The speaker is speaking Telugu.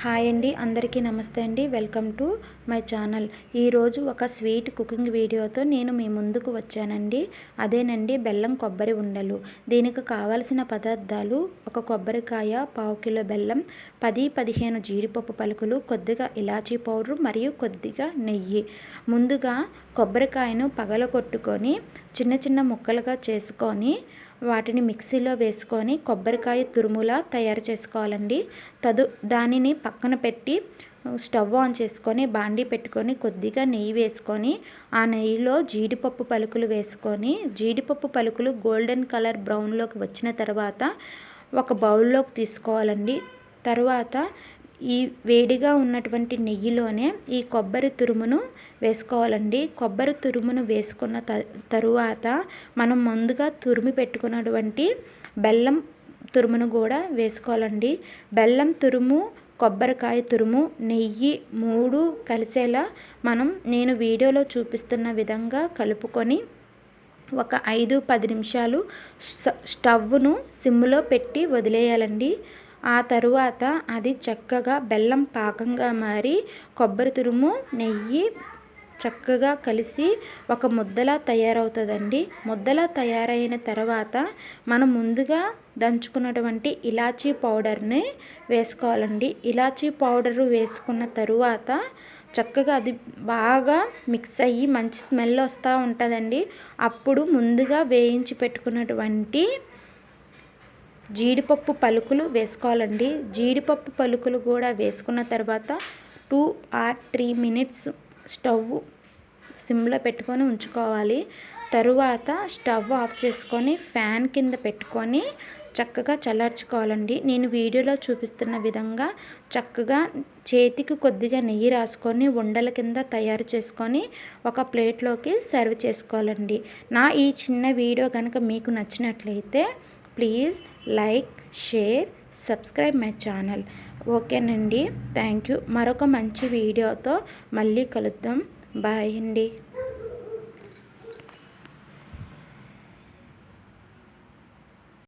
హాయ్ అండి, అందరికీ నమస్తే అండి. Welcome to my channel. ఈరోజు ఒక స్వీట్ కుకింగ్ వీడియోతో నేను మీ ముందుకు వచ్చానండి. అదేనండి బెల్లం కొబ్బరి ఉండలు. దీనికి కావాల్సిన పదార్థాలు: ఒక కొబ్బరికాయ, పావు కిలో బెల్లం, 10-15 జీడిపప్పు పలుకులు, కొద్దిగా ఇలాచీ పౌడర్ మరియు కొద్దిగా నెయ్యి. ముందుగా కొబ్బరికాయను పగలగొట్టుకొని చిన్న చిన్న ముక్కలుగా చేసుకొని వాటిని మిక్సీలో వేసుకొని కొబ్బరికాయ తురుములా తయారు చేసుకోవాలండి. దానిని పక్కన పెట్టి స్టవ్ ఆన్ చేసుకొని బాండీ పెట్టుకొని కొద్దిగా నెయ్యి వేసుకొని ఆ నెయ్యిలో జీడిపప్పు పలుకులు వేసుకొని జీడిపప్పు పలుకులు గోల్డెన్ కలర్ బ్రౌన్లోకి వచ్చిన తర్వాత ఒక బౌల్లోకి తీసుకోవాలండి. తర్వాత ఈ వేడిగా ఉన్నటువంటి నెయ్యిలోనే ఈ కొబ్బరి తురుమును వేసుకోవాలండి. కొబ్బరి తురుమును వేసుకున్న తరువాత మనం ముందుగా తురిమి పెట్టుకున్నటువంటి బెల్లం తురుమును కూడా వేసుకోవాలండి. బెల్లం తురుము, కొబ్బరికాయ తురుము, నెయ్యి 3 కలిసేలా నేను వీడియోలో చూపిస్తున్న విధంగా కలుపుకొని ఒక 5-10 నిమిషాలు స్టవ్ను సిమ్లో పెట్టి వదిలేయాలండి. ఆ తరువాత అది చక్కగా బెల్లం పాకంగా మారి కొబ్బరి తురుము, నెయ్యి చక్కగా కలిసి ఒక ముద్దలా తయారవుతుందండి. ముద్దలా తయారైన తర్వాత మనం ముందుగా దంచుకున్నటువంటి ఇలాచీ పౌడర్ని వేసుకోవాలండి. ఇలాచీ పౌడరు వేసుకున్న తరువాత చక్కగా అది బాగా మిక్స్ అయ్యి మంచి స్మెల్ వస్తూ ఉంటుందండి. అప్పుడు ముందుగా వేయించి పెట్టుకున్నటువంటి జీడిపప్పు పలుకులు వేసుకోవాలండి. జీడిపప్పు పలుకులు కూడా వేసుకున్న తర్వాత 2 or 3 మినిట్స్ స్టవ్ సిమ్లో పెట్టుకొని ఉంచుకోవాలి. తరువాత స్టవ్ ఆఫ్ చేసుకొని ఫ్యాన్ కింద పెట్టుకొని చక్కగా చల్లార్చుకోవాలండి. నేను వీడియోలో చూపిస్తున్న విధంగా చక్కగా చేతికి కొద్దిగా నెయ్యి రాసుకొని ఉండల కింద తయారు చేసుకొని ఒక ప్లేట్లోకి సర్వ్ చేసుకోవాలండి. నా ఈ చిన్న వీడియో కనుక మీకు నచ్చినట్లయితే please like, share, subscribe my channel. ఓకేనండి, థ్యాంక్ యూ. మరొక మంచి వీడియోతో మళ్ళీ కలుద్దాం. బాయ్ అండి.